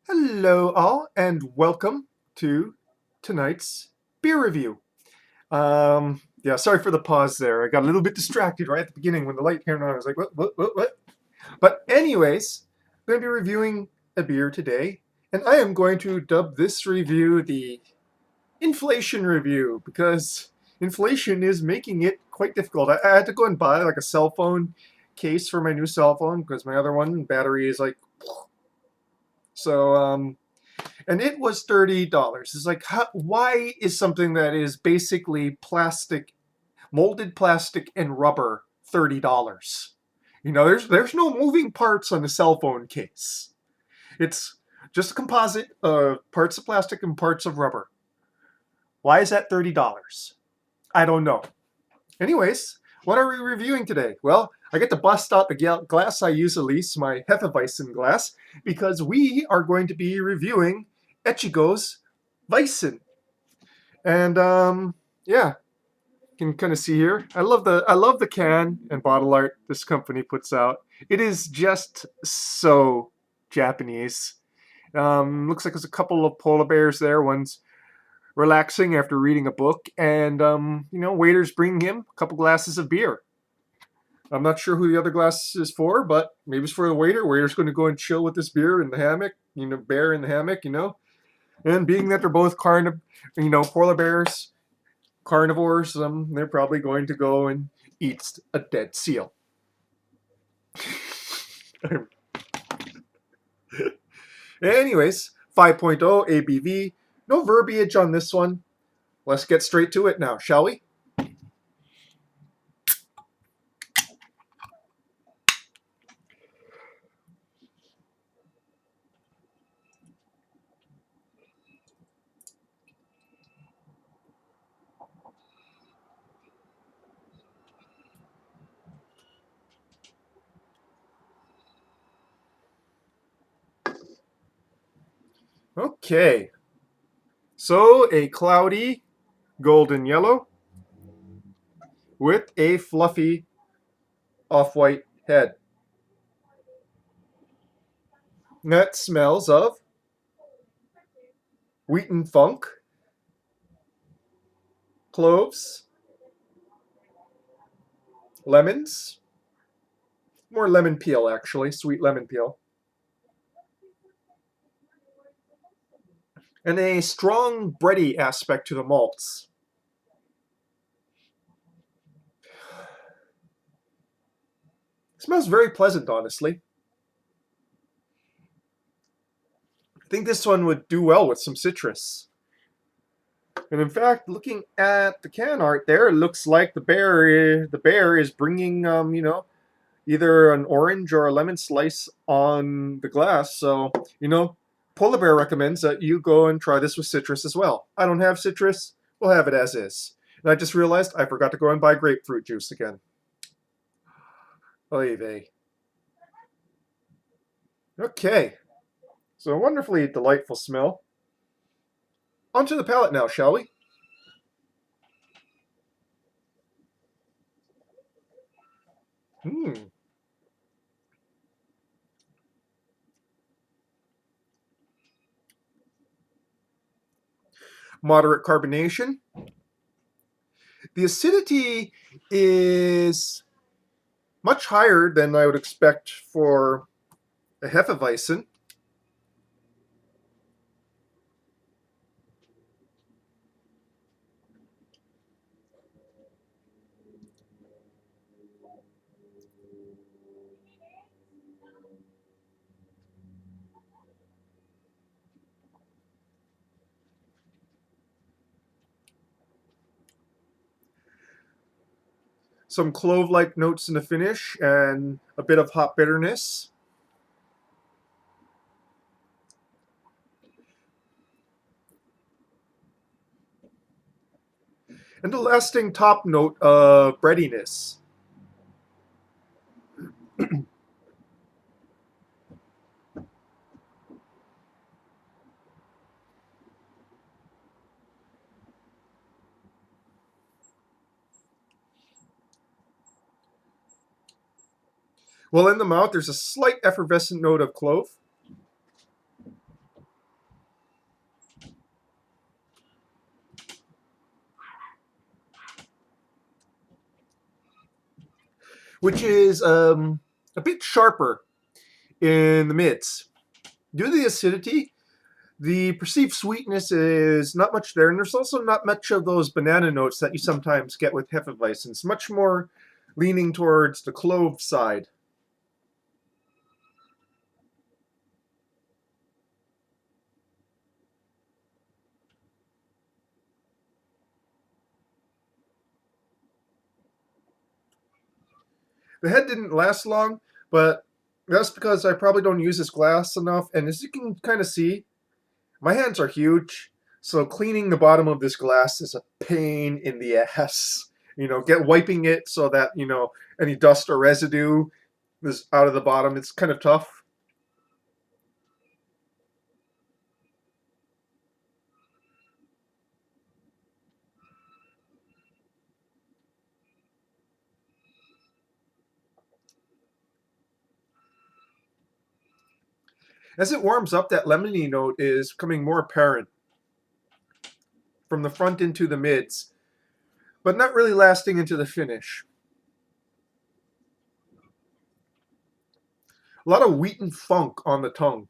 Hello, all, and welcome to tonight's beer review. Yeah, sorry for the pause there. I got a little bit distracted right at the beginning when the light came on. I was like, what? But, anyways, I'm going to be reviewing a beer today, and I am going to dub this review the inflation review because inflation is making it quite difficult. I had to go and buy like a cell phone case for my new cell phone because my other one battery is like so. And it was $30. It's like, why is something that is basically plastic, molded plastic and rubber, $30? There's no moving parts on the cell phone case. It's just a composite of parts of plastic and parts of rubber. Why is that $30? I don't know. Anyways, what are we reviewing today? Well, I get to bust out the glass I use at least, my Hefeweizen glass, because we are going to be reviewing Echigo's Weizen. And yeah, you can kind of see here. I love the can and bottle art this company puts out. It is just so Japanese. Looks like there's a couple of polar bears there. One's relaxing after reading a book, and waiters bring him a couple glasses of beer. I'm not sure who the other glass is for, but maybe it's for the waiter. Waiter's going to go and chill with this beer in the hammock, bear in the hammock. And being that they're both polar bears, carnivores, they're probably going to go and eat a dead seal. Anyways, 5.0 ABV. No verbiage on this one. Let's get straight to it now, shall we? Okay. So, a cloudy golden yellow with a fluffy off-white head. That smells of wheaten funk, cloves, lemons, more lemon peel actually, sweet lemon peel, and a strong bready aspect to the malts. It smells very pleasant, honestly. I think this one would do well with some citrus. And in fact, looking at the can art there, it looks like the bear is bringing either an orange or a lemon slice on the glass. So Polar Bear recommends that you go and try this with citrus as well. I don't have citrus. We'll have it as is. And I just realized I forgot to go and buy grapefruit juice again. Oy vey. Okay. So a wonderfully delightful smell. Onto the palate now, shall we? Hmm. Moderate carbonation. The acidity is much higher than I would expect for a Hefeweizen. Some clove-like notes in the finish and a bit of hop bitterness. And a lasting top note of breadiness. Well, in the mouth, there's a slight effervescent note of clove. which is a bit sharper in the mids. Due to the acidity, the perceived sweetness is not much there, and there's also not much of those banana notes that you sometimes get with Hefeweizen. It's much more leaning towards the clove side. The head didn't last long, but that's because I probably don't use this glass enough, and as you can kind of see, my hands are huge, so cleaning the bottom of this glass is a pain in the ass. Get wiping it so that, any dust or residue is out of the bottom. It's kind of tough. As it warms up, that lemony note is becoming more apparent from the front into the mids, but not really lasting into the finish. A lot of wheat and funk on the tongue.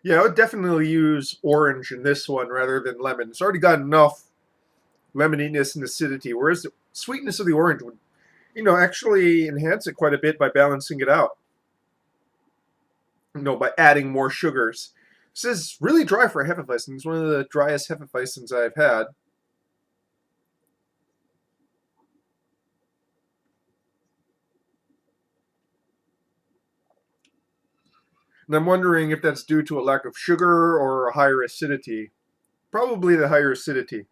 Yeah, I would definitely use orange in this one rather than lemon. It's already got enough lemoniness and acidity, whereas the sweetness of the orange would, actually enhance it quite a bit by balancing it out. By adding more sugars. This is really dry for a Hefeweizen. It's one of the driest Hefeweizens I've had. And I'm wondering if that's due to a lack of sugar or a higher acidity. Probably the higher acidity.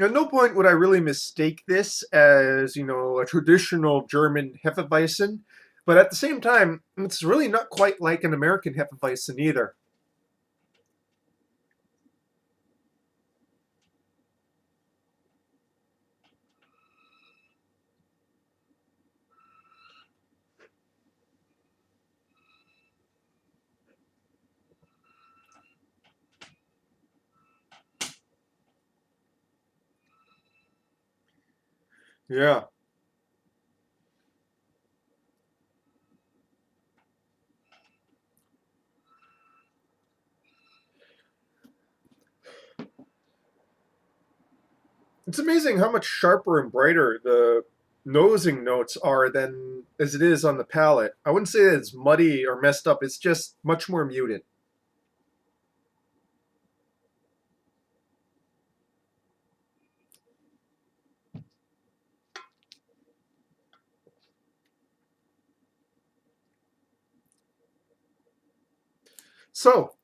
At no point would I really mistake this as, a traditional German Hefeweizen, but at the same time, it's really not quite like an American Hefeweizen either. Yeah. It's amazing how much sharper and brighter the nosing notes are than as it is on the palate. I wouldn't say that it's muddy or messed up, it's just much more muted. So,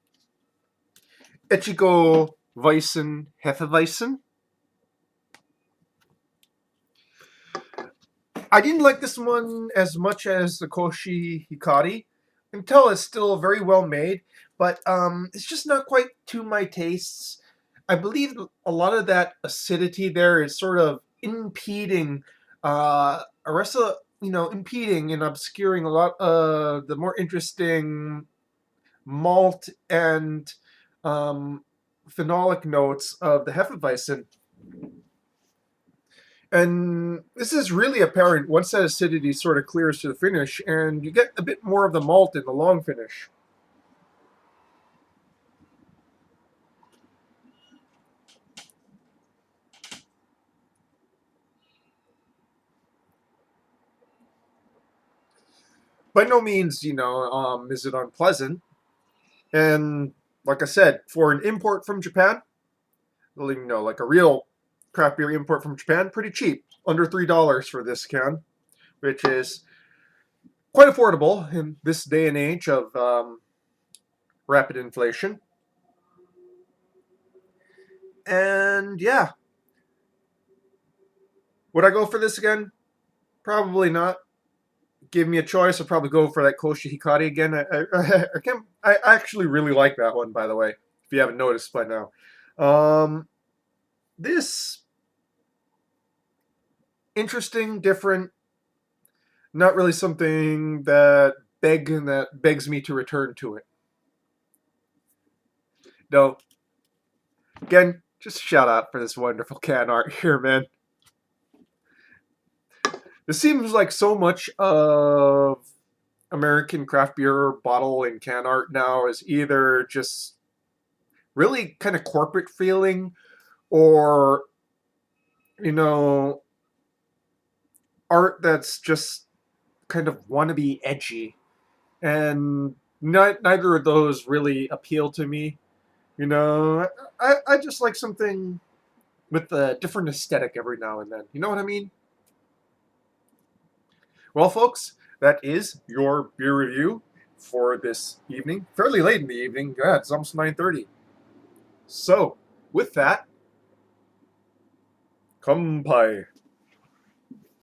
Echigo Weizen Hefeweizen. I didn't like this one as much as the Koshi Hikari. I can tell it's still very well made, but it's just not quite to my tastes. I believe a lot of that acidity there is sort of impeding, impeding and obscuring a lot of the more interesting malt and um, phenolic notes of the Hefeweizen. And this is really apparent once that acidity sort of clears to the finish, and you get a bit more of the malt in the long finish. By no means, is it unpleasant. And like I said, for an import from Japan, like a real craft beer import from Japan, pretty cheap, under $3 for this can, which is quite affordable in this day and age of rapid inflation. And yeah, would I go for this again? Probably not. give me a choice, I'd probably go for that Koshi Hikari again. I actually really like that one, by the way, if you haven't noticed by now. This interesting, different, not really something that begs me to return to it. No, again, just shout out for this wonderful can art here, man. This seems like so much of American craft beer bottle and can art now is either just really kind of corporate feeling, or art that's just kind of wannabe edgy, and neither of those really appeal to me. I just like something with a different aesthetic every now and then. You know what I mean? Well, folks, that is your beer review for this evening. Fairly late in the evening. Yeah, it's almost 9:30. So, with that, kanpai.